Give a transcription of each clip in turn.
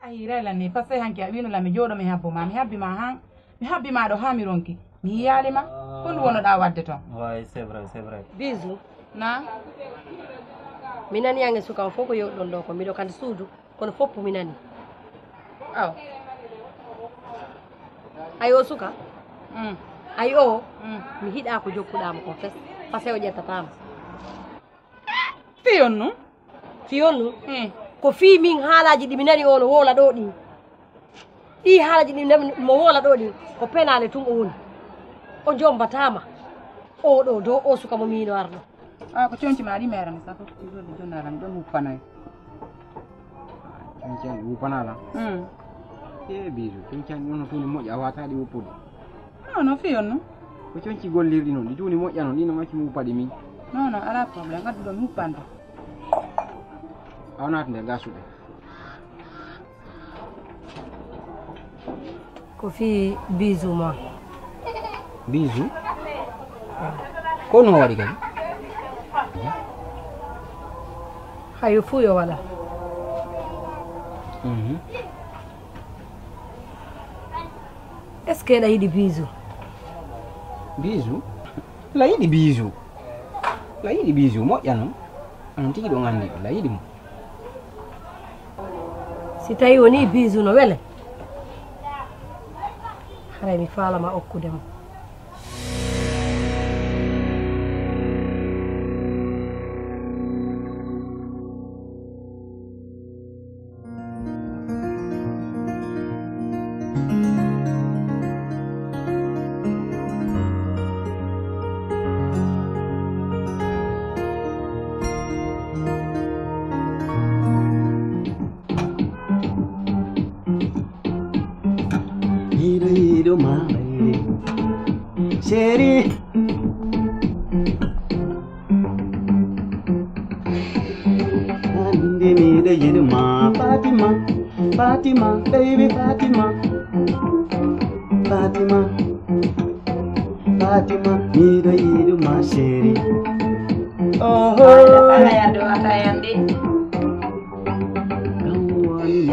Ahira la ne fase hanki awino la mi jodo mi habbo ma mi habbi ma han mi habbi ma do ha mi ronki mi yali ma kon wono da wadde ton. Ouais, c'est vrai. Bisou. Na Minani yange suka foko yo don do ko mi do kan suudu kono foppu minani. aw Ayo suka? Ayo. mi hida ko jokkudama ko fes fase o jettatama. fiyonnu ko fi min haalaji di minani on wola do di haalaji di mo wola do ko penale tun o woni o jombatama o do o suka mo mino arno ko cionci ma di mera ni sako do jonaram do mu panay cionci wu panala bisu cionci non tuni moƴƴa awata di woppude non fiyonnu ko cionci gollirdi non di tuni moƴƴa non dino macci mu padi min non ala problème gaddu do mu pando awnat nder gasude ko fi bisu ma bisu ko no waɗi kadi hayo fuyo wala est ce que ɗa yiɗi bisu la yiɗi bisu moƴƴa noon onon tigi ɗo gandi la yiɗi mo si tawi woni bisu no wele haray mi faalama okkude mo Sherry Andi mi da yirma Fatima baby Fatima mi da yirma Sherry oh ayando atayande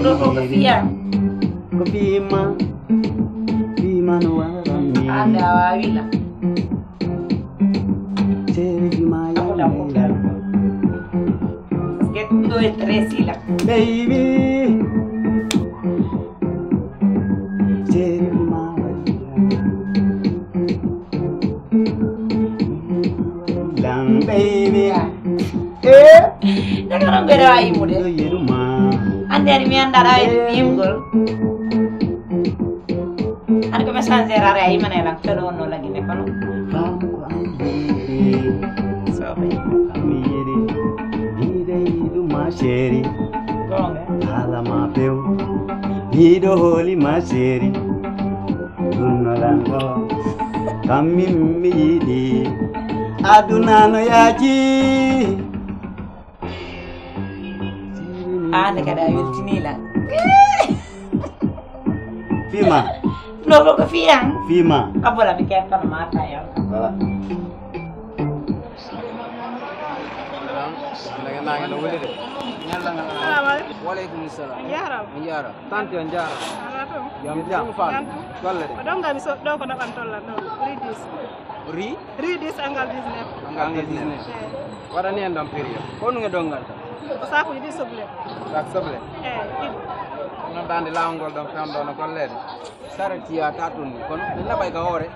do ko fiya ko fima no warami anda wawila Sherry ma ya get do e tresila baby Sherry ma lang baby daga non gere wayi mude ande ari mi andara e bimgol har ko message rare ay manela felo no lagi ne kono so mi yeri ide idu ma Sherry gonga hala ma pew ido holi ma Sherry dunolando kammi mi yidi aduna no yaji ande kada yultinila Fima no ko fiyan Fima abola bi ke kono mata ya waleykum salam Njara. tante on jara Alato. jam faal golle de Odonga mi so do ko naban tolla do. Ridis angal business. angal business waɗani en ɗon période ko ɗum e dongal Ko sako yidi soble. sak soble Idi. non dande lawol ngol ɗon fewno ɗo no gollede saretiya tatun ni kono ɗe naɓay ka hoore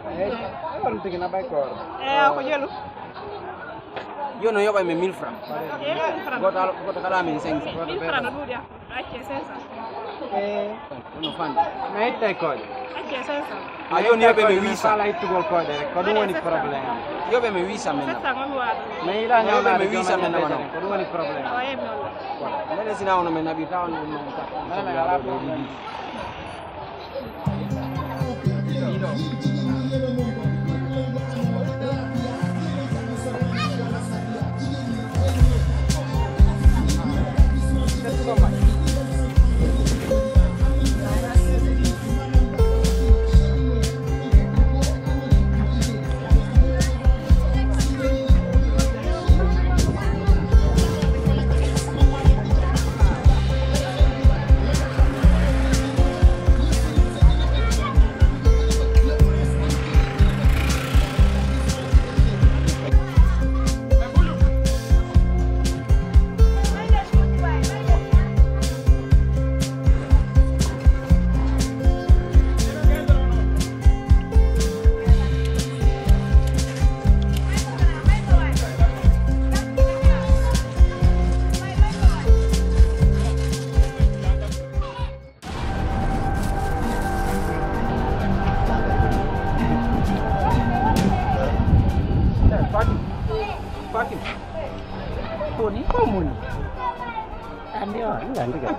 on tigi naɓay ko hoore Ko jelu. yo no yoɓay me 1000 francs goto kala min 500 1000 francs no duuɗi acce 500. no fande mi ittay kooƴe Acce 500. a yoni yoɓe me 800 ala ittugol kooƴe rek ko ɗum woni probléme am yoɓe me 800 men Setta ngol waado. mi yiɗa ñawnaade mi wiisa men nawana ko ɗum woni probléme Awa yem non la. voilà mbeɗe sina wono men naɓi tawan ɗum noon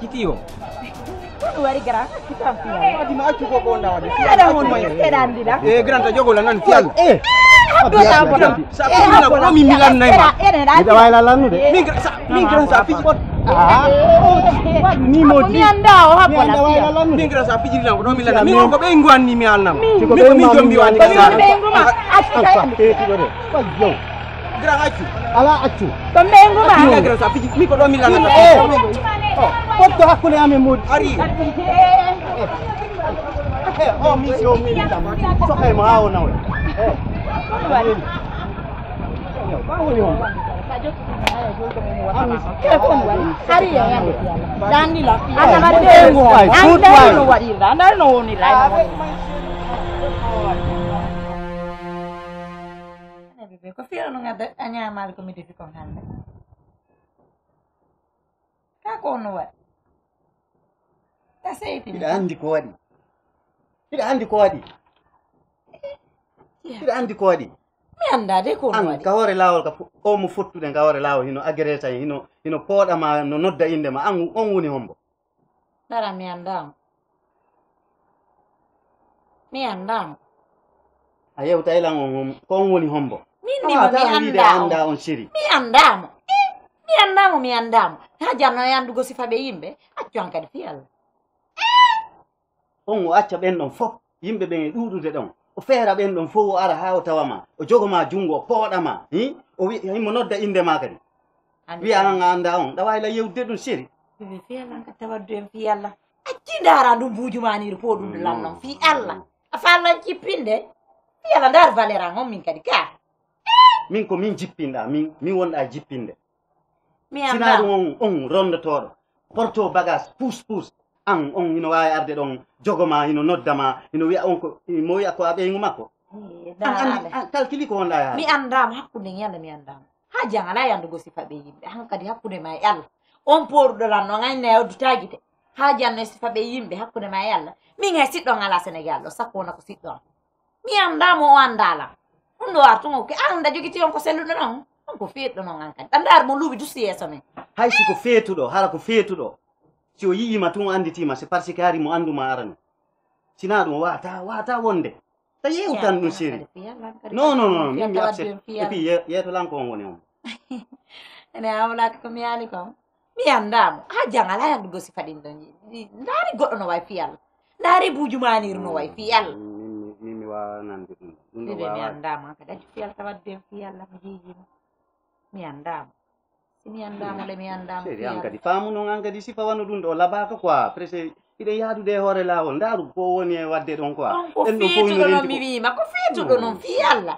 Kitiyo. Wari gara kita fiya. Adi ma accu ko ko ndawa de. Ada hon moy kedan dida. Granta jogola nan fial. Do ta bodo. Sa ko mi milan nay ma. Ida way la lanu de. Min granta fi ko. Ni modi. Mi anda o Mi anda way la lanu. Min granta fi jilan ko do milan. Mi ko be ngwan ni mi alnam. Ko Mi be ko mi jombi wadi sa. Granta accu. Ala accu. To mengu ma. Mi granta fi mi ko do milan. Potto hakkunde amen modi. Ari. Oh mi so mi dam. So kay mo hawo nawe. Hari ya. Dani la. Ana madengo. Anda no wadira. Anda no ni lai. Bebe, ko fira no ngada anya mal ko mi defi ko hande. Ka ko no wa. Ta sei ti. Ida andi ko wadi. Ida andi ko wadi. Ida andi ko wadi. Mi anda de ko no An wadi. ka hore lawol ka o mo fottude ka hore lawol hino agreta hino poda ma no nodda inde ma an on woni hombo. Dara mi anda. Mi anda. Ayew taylan on ko on woni hombo. Minni mo mi anda on shiri. Mi andamo. Mi andamo. Ha janno yandugo sifabe yimbe. Accu an kadi fiyal. On o acca ben don fof yimbe ben dudude don. O feera ben don fo ara ha o tawama. O jogoma jungo podama. O wi mo nodda inde ma kadi. Wi an anda on da wayla yewde dun shiri. Bebe fiyal an ka tawaddu en fiyalla. Acci ndara ndum bujumaniri po dum lannon fi Allah. Afalla cippinde. Fiyalla ndar valera ngom min kadi ka. Min ko min jippinda min wonda jippinde. Mi Sina anda. on rondotodo. Porto bagage pus an on hino wawi arde don jogoma hino noddama hino wi'a on ko mo wi'a ko abe ngumako. An kalkili ko wonda ya. Mi andam hakkunde yalla mi andam. Ha jangala yandugo sifabe yimbe. Han kadi hakkunde ma yalla. On pordo lanno ngayne yawdu tagite. Ha janno sifabe yimbe hakkunde ma yalla. Mi ngay siddo ngala Senegal do sakko na ko siddo. Mi andam o andala. Ndo artungo ke anda jogiti on ko selludo non. On ko feetdo non an kadi. Andar mo lubi dusti yeso men. Hay si ko feetudo hara ko feetudo. Si o yiyima tun anditima c'est parce que hari mo anduma arano. Sina dum wata wonde. Ta yewtan dum seri. Non, min mi accept. Et puis yeto lan ko woni on. Ene awla ko mi ali ko. Mi andam. Ha jangala yandugo sifadin don. Ndari goddo no way fiyal. Ndari bujumanir no way fiyal. Mi wa nande dum. Bebe mi andama kada fiyal tawadde fiyal la jiji. Mi andama. Si mi andama le mi andama. Seri an kadi famu non an kadi sifa wanu dum do labaka quoi. Prese ide yadude hore lawol ndaru ko woni e wadde don quoi. Ko feetudo non mi wima ko feetudo non fiyalla.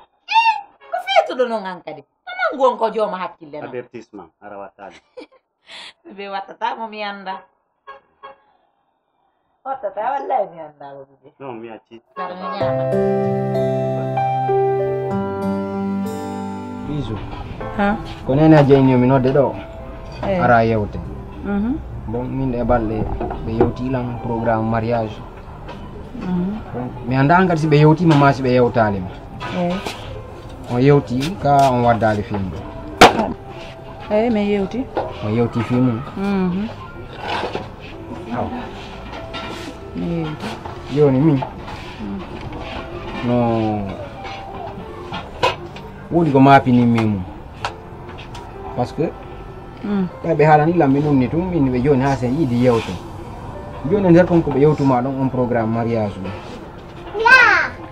Ko feetudo non an kadi. Tanan gon ko joma hakkille non. Avertissement ara watali. Bebe wattata mo mi anda. Wattata wallahi mi anda bebe. Non mi acci. Kara mi nyama. Bisu. Ha? Ko nene jeyni mi nodde do. Eh. Ara yewte. Bon min e balɗe ɓe yewtilan programme mariage mi anda kadi si ɓe yewtima ma si ɓe yewtalima on yewti ka on waddali film eyyi mi yewti on yewti film aw mi yewti joni min no woodi ko mapinimmi mum par ce que ɓe haalani lam min umni tum min ɓe joni ha sen yiidi yewto joni nder kon ko ɓe yewtuma ɗon on programme mariage ɗum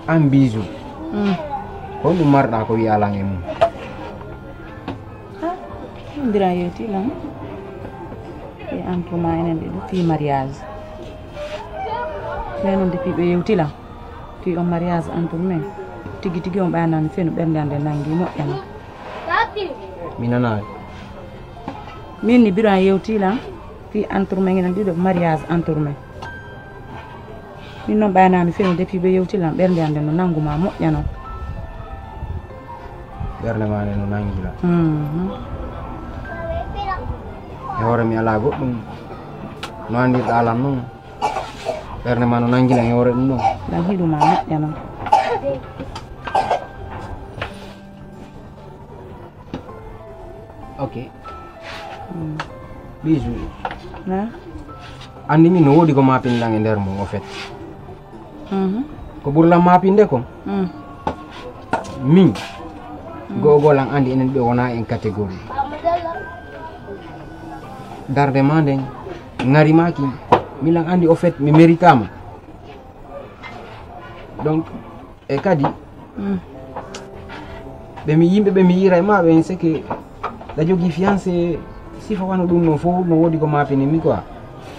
an bisu hon ɗum marɗa ko wiya lan e mum ndira yewti lan e entourement enen ɗe ɗo fi mariage mais noon depuis ɓe yewti lan fi on mariage entourement tigi tigi on ɓanani feno ɓernde ande nangi moƴƴana mi nanani min ni biro yewti lan fi entourement enen ɗiɗo mariage entourement min noon ɓanani feno depuis ɓe yewti lan ɓernde ande no nanguma moƴƴano ɓerde mane no nanguila e hoore mi ala goɗɗum no andirɗa lan noon ɓerde ma no nanguila e hoore ɗum ɗon lan hiɗuma moƴƴano ok bisu andi min no wodi ko mapinɗan e nder mum o fait ko ɓurlan mapinde ko min gogolan andi enen ɓe wona en catégorie darde ma nden ngarimaki milan andi au fait mi méritama donc e kadi ɓe mi yimɓe ɓe mi yira e maɓe en c'est que ɗa jogui fiancé sifa wano ɗum no fof no wodi ko mapini mi quoi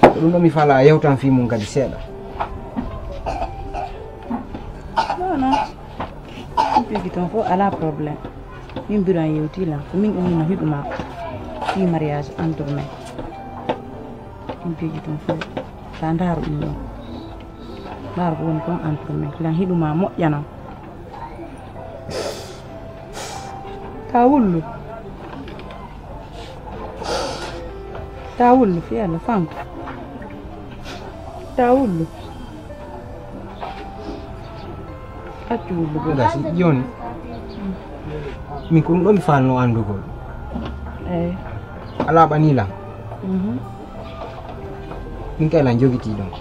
ko ɗum ɗo mi fala yewtan fi mum kadi seeɗa non pigi ton fof ala probléme min mbiran yewtilan ko min ɗumino hiɗuma fi mariage entre men min pigi ton fof sa ndaaru ɗum ɗon ndaaru ko woni kon entre men lan hiɗuma moƴƴanan ta wullu fi Allah fanko ta wullu accu wullu gasi joni min ko ɗum ɗo mi falno andugol eyi ala ɓanilan min kaylan jogiti ɗon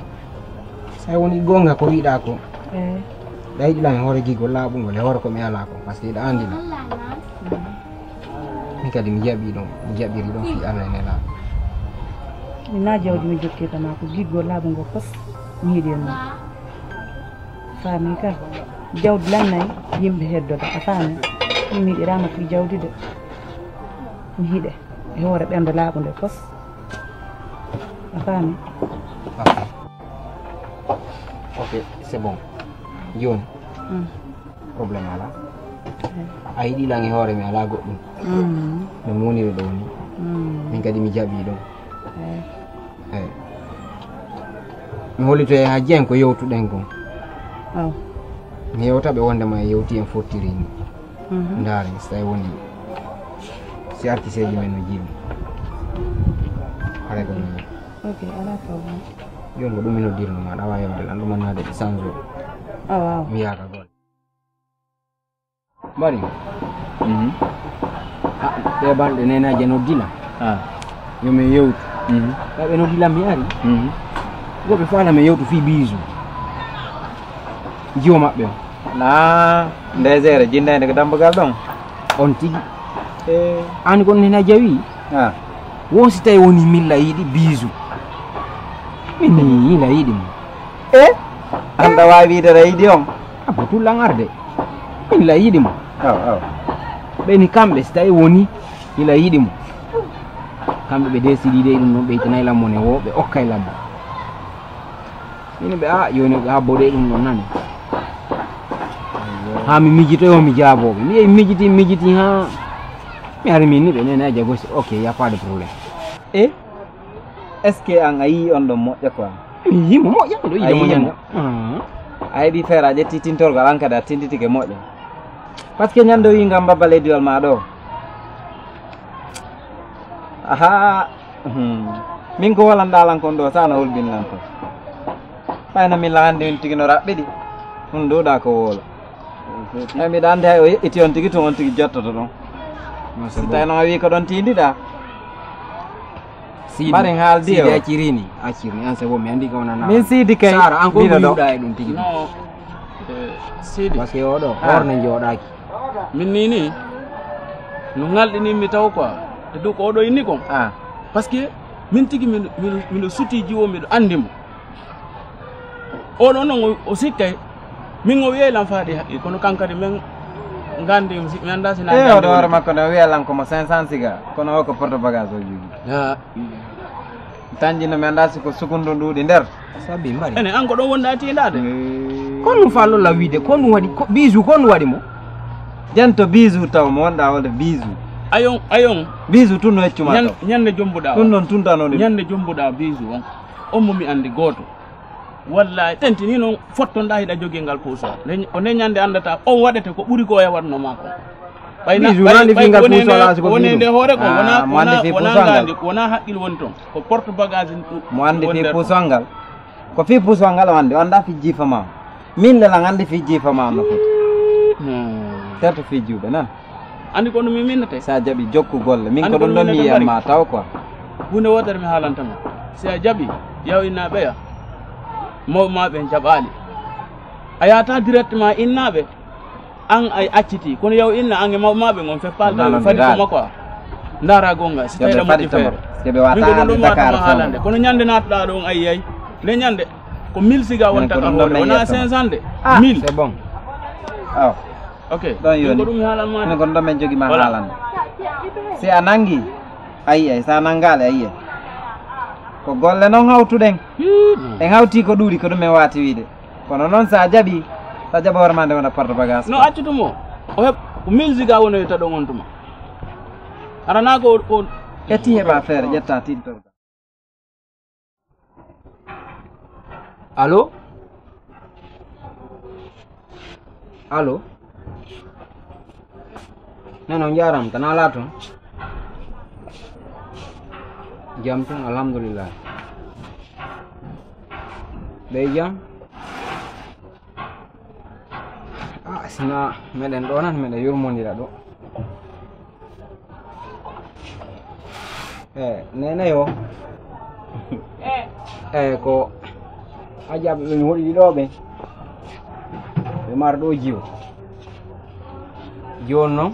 sa woni gonga ko wiɗa ko eyi ɗa yiɗilan e hoore gigol laaɓugol e hoore ko mi ala ko par ce que ɗa andila min kadi mi jaɓi ɗon mi jaɓiri ɗon fi Allah ene laaɓa mina jawdi mi jokkitama ko giggol laaɓugo fos mi yiiɗi en noon faami ka jawdi lannayi yimɓe heddoda a faami min mi yiɗirama fi jawdi de mi hiiɗe e hoore ɓendo laaɓude fos a faami ok c'est bon joni probléme ala a yiɗilan e hoore mi ala goɗɗum no mi woniri ɗo ni min kadi mi jaɓi ɗon eyi mi hollitoye ha jeyen ko yewtuɗen kon aw mi yewtaɓe wondema e yewti en fottiri ni ndaaren so tawi woni si artiseji men no jiiɗi haray ko mi ok ala probléme joni ko ɗum mi noddirno ma ɗawa yewde lan ɗumannade ɗe 100 jours aw mi yaka golle mbaɗi ɓe balɗe nenaji noddila yomi yewtu ɓe noddilam mi ari goɓe falami yewtu fi bisu jiwo maɓɓe o na ndesere jinnede ko dambagal ɗon on tigi ani kon nena jawi won si tawi woni milla yiiɗi bisu min yila yiiɗi mo anda wawi wiidere yiiɗi on abo tullan arde min la yiiɗi mo aw ɓeni kamɓe si tawi woni ila yiiɗi mo kamɓe ɓe décidiɗe ɗum noon ɓeytanayi lammo ne wo ɓe okkay lammo min ɓe joni ha boɗe ɗum ɗon nani ha mi mijitoyo mi jaaboɓe mi yehi mijiti ha mi ari min ni ɓe nene jago ok y a pas de probléme est ce que an a yii on ɗon moƴƴa quoi mi yimo moƴƴa ɗo yiɗe moƴƴa a heeɓi feere a ƴetti tintorgal an kadi a tinditike moƴƴa par ce que ñande o wi ngam babba leydiwal ma ɗo aha min ko wolanɗalan kon ɗo sana holbinlan to ɓayno min la hannde min tigi no raɓɓiɗi ɗum ɗoɗa ko woola ay mbiɗa andi hay o yeƴƴiti on tigi to on tigi jottoto ɗon si tawi noon a wi ko ɗon tindiɗa mbaɗen haaldi o accirini an c'est bon mi andi ko wonana min siidi kay sara an ko mbiɗa ɗo yiwɗa e ɗum tigi non Sidi par ce que oɗo horne jooɗaki min ni no ngalɗinimi taw quoi te dow ko oɗo inni kon par ce que min tigi miɗo suti jiwo miɗo andimo oɗo noon o sikkay min o wiyaylan faaɗi haqqi kono kankadi min gandi mi anda sina oɗo hoore makko ne wiyalan komo 500 siga kono o ko porte bagage o jogui tanjino mi anda siko sukundu nduɗi nder sabbi mbaɗi ene an ko ɗon wonɗa tiiɗade kon ɗum fallolla wiide kon ɗum waɗi bisu kon ɗum waɗi mo jento bisu taw mo wonɗa wolde bisu ayon bisu tun no heccuma taw ñande jombuɗa ɗum noon tuntanode ñande jombuɗa bisu on momi andi goto wallahi tentini noon fottonɗa hiɗa jogui ngal puuso o nde ñande andata on waɗete ko ɓuuri ko yawatnoma ko wonede hoore ko wona haqqil woni toon ko porte bagage mo andi fi puusol ngal ko fi puusol ngal o andi o anda fi jiifama min lelan andi fi jiifama no foti terto fi juuɓe nan andi ko ɗum mi minnete sa jaaɓi jokku golle min ko ɗum ɗon mi yiyatma taw quoi hunde wotere mi haalantama si a jaɓi yaw innaɓe ya mawɓe jaɓali a yata directement innaɓe an ay acciti kono yaw inna an e mawɓe gon fe palda fadi ko makko ndara gonga si tawi ɗa moƴƴi feere min ko ɗum watama haalande kono ñande natɗa ɗon a yiyay nde ñande ko 1000 siga wonta ka hoore wona 500 de 1000 c'est bon aw ok ɗon yoni ko ɗum haalanma min gon ɗon men jogui ma haalande si a nangi a yiyay sa nangale a yiyay ko golle noon hawtuɗen en hawti ko ɗuuɗi ko ɗum en wati wiide kono noon sa jaaɓi sa jaaɓa hoore ma nde wona porte bagage no accutumo o heɓ ko 1000 siga wonoyta ɗon on tuma arana ko o ƴetti heɓa feere ƴetta tiɗtorga allo allo non on jaram tan ala toon jam tan alhamdulillah ɓey jam sina meɗen ɗo nan meɗen yurmodira ɗo nene yo ko a jaɓi min woɗɗi ɗo ɓe mara ɗo jiwo joni noon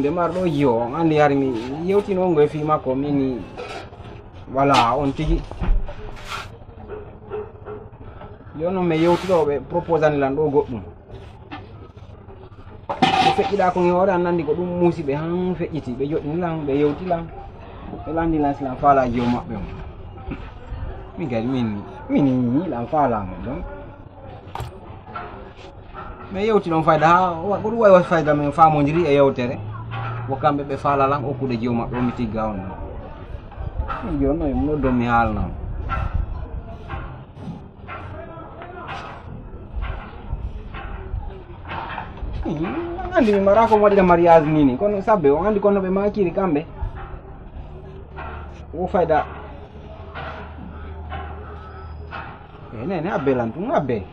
ɓe mara ɗo jiwo on andi hari mi yewtino ngo e fi makko mini voilà on tigi joni noon mi yewtiɗo ɓe propose anilan ɗo goɗɗum ɓe feƴƴiɗa ko hoore an nandi ko ɗum muusi ɓe han feƴƴiti ɓe joɗɗinilan ɓe yewtilan ɓe landilan silan faala jiwo maɓɓe on min kadi min yiilan faalama donc mi yewti ɗon fayda ha ko ɗum wawi fayda min famodiri e yewtere wo kamɓe ɓe faalalan okkude jiwo maɓɓe o mi tigga on min joni noon mi noddon mi haalnama andi mi mara ko waɗira mariage nini kono sabbe o andi kono ɓe makiri kamɓe wo fayda nene abbe lan tun abbe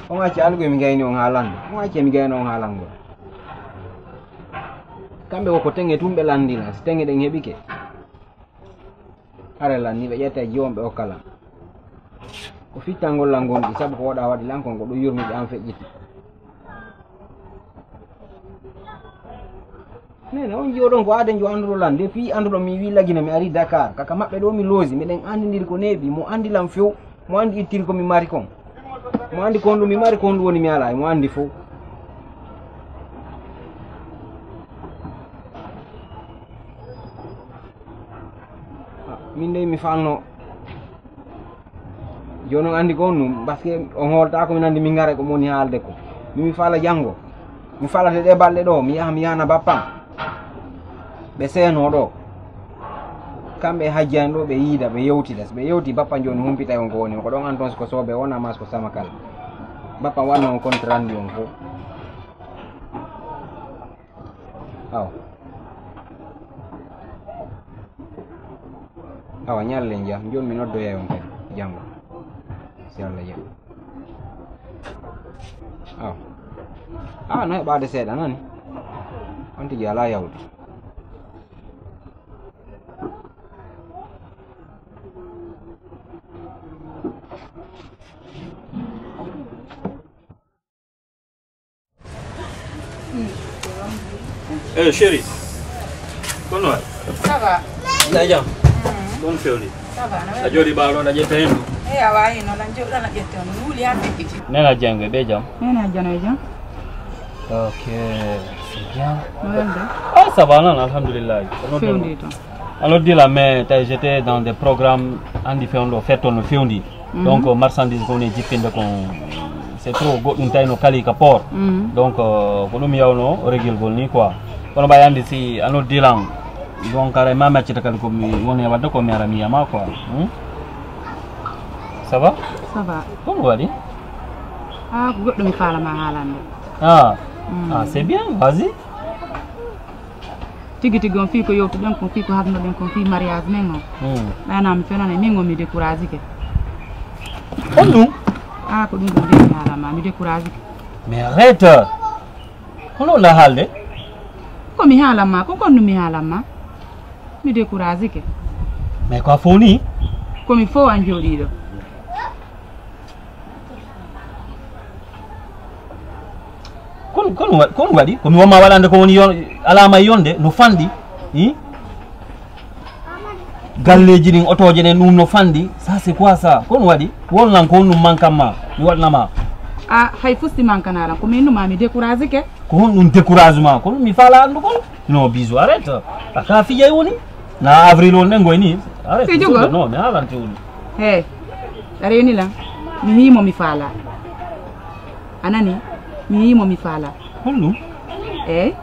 on acci algo mi gayni on haalande on acci mi gayno on haalango kamɓe woko tenge tum ɓe landila si tenge ɗen heɓike are lanni ɓe ƴetta jiwon ɓe okkala ko fittangol lan gonɗi saabu ko waɗa waɗi lan kon ko ɗo yurmiɓe an feƴƴiti nene on jiwoɗon ko aden jo anduɗo lan depuis anduɗo mi wi lagina mi ari Dakar kaka maɓɓe ɗo mi loosi miɗen andidiri ko neeɓi mo andi lam few mo andi ittiri komi mari kon mo andi kon ɗum mi mari kon ɗum woni mi ala mo andi fof min de mi falno joni on andi kon ɗum par ce que on hoolta komin andi min gara ko moni haalde ko mimi faala janggo mi falate ɗe balɗe ɗo mi yahana bappam ɓe seeno ɗo kamɓe hajjani ɗo ɓe yiida ɓe yewtida so ɓe yewti bappa joni humpita on ko woni ko ɗon an toon siko sooɓe wona mas ko sama kala bappa wanna on compte rendu on fof awa ñalle jam joni mi noddoya on kadi janggo si Allah jaɓi no heɓade seeɗa nani on tigi ala yawde chéri kono waɗi ça va ya jam ɗon fewni ça va a jooɗi ɓaawɗon a ƴetta hendu eyi a wawi noon an jooɗon a ƴetta on wuuli ha feƴƴiti nena janggo ɓe jam nena jano e jam ok c'est bien no ça va non alhamdulillah fewndi toon alors dila mais tawi j'étais dans des programmes andi fewndo fetton no fewndi donc marchandise ko woni jippinde kon c'est trop goɗɗum tawi no kali ka port donc ko ɗum yawno régulgol ni quoi kono mbawi andi si ano dilan donc ara ma maccita kadi komi woni e wadde komi ara mi yiyama quoi ça va kono waɗi ko goɗɗo mi falama haalande c'est bien vas-y tigi tigi on fi ko yewtuɗen kon fi ko habnoɗen kon fi mariage men o ɓayanami fenane min o mi découragé ke on ɗum ko ɗum ɗo ndemi haalama mi découragé ke mais arrête hono wonɗa haalde ko mi halama ko konnu mi halama mi découragé ke mais ko foni ko mi fo an jodido kon waɗi komi wonma waɗande ko woni alama yonde no fandi galleji ɗin otoje ɗen ɗum no fandi ça c'est quoi ça kon waɗi wolnan ko honɗum mankamma mi waɗnama a hay fusti mankanalan ko min numa mi découragé ke ko hon ɗum découragement ko ɗum mi faala andugol non biso arrête aka fijay woni na avril on ɗen goyni arrête non mi haalante woni hey areni lan mi himo mi faala anani mi himo mi faala honɗum eyi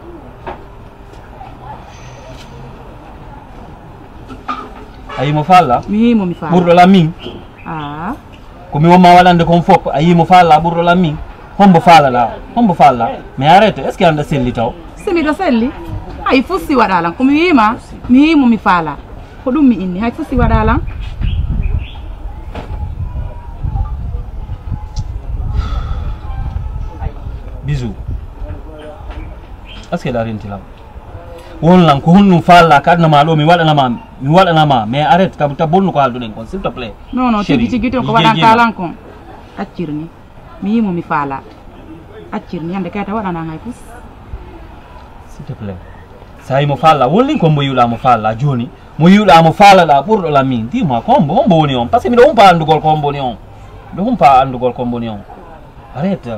a yimo faalla mi himo mi faala ɓurɗo lam min komi wonma waɗande kon fof a yimo faalla ɓurɗo lam min hombo faalaɗa mais arrête est ce que anda selli taw semiɗo selli hay fusti waɗalan komi wima mi himo mi faala ko ɗum mi inni hay fusti waɗalan bisou est ce que ɗa rentilam wonlan ko honɗum faalla ka adnama ɗo mi waɗanama mais arrête ta bonnu ko halduɗen kon s'il te plaît non tigui ton ko waɗan kalan kon accirni mi yimo mi faala accirni hande kayta waɗana hay fus s'il te plaît sa yimo faalla wollin ko mbo yiwɗamo faalla joni mo yiwɗamo faalaɗa ɓurɗo lam min dis-moi ko hombo woni on par ce que miɗo humpa andugol ko homboni on arrête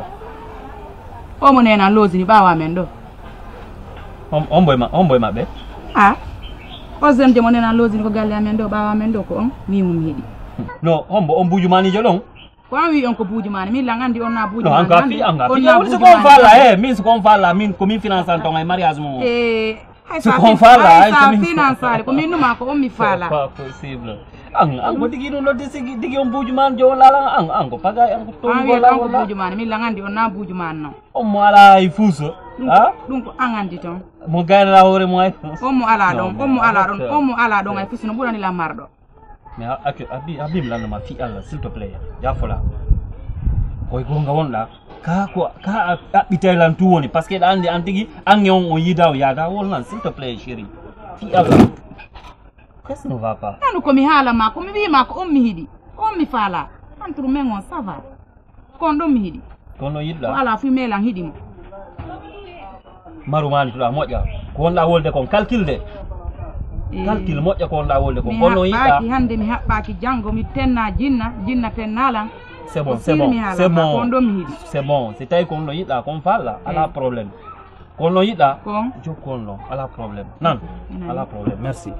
omo nena losini ɓawa men ɗo omboy maɓɓe o jeune de mo nena losini ko galle amen ɗo ɓawa men ɗo ko on mi mum heeɗi non hombo on buujumanijo ɗon ko an wi on ko buujumani min lan andi on na buujumani woni siko on falla min siko on falla min komin finance an ton ay mariage mum siko on falla sa financare ko min numa ko on mi faala pas possible an ko digi ɗum nodde sigi digi on buujumani jo on lala an ko paga an ko toon ko buujumani min lan andi on na buujumani noon on mo ala ay fuuso ɗum ko an andi toon mo gaynata hoore mo ay on mo ala ɗon ay fusino ɓurani la marɗo mais habib landema fi allah s'il te plaît jafola koye gonga wonɗa ka ɗaɓɓitay lan tu woni par ce que ɗa andi an tigui ange on yida o yaada wolnan s'il te plaît chéri fi allah qu'est-ce ne va pas anu komi haalama komi wima ko on mi hiiɗi on mi faala entre men on ça va kon ɗon mi hiiɗi kono yiɗɗa ko ala fuy melan hiiɗimo marumani tuɗa moƴƴa ko wonɗa wolde kon calcul moƴƴa ko wonɗa wolde kon kono yiɗɗa mi hande mi haɓɓaki janggo mi tenna jinna tennalan c'est bon si tawi kon no yiɗɗa kon falla ala probléme kon no yiɗɗa jok kon ɗon ala probléme nan ala probléme merci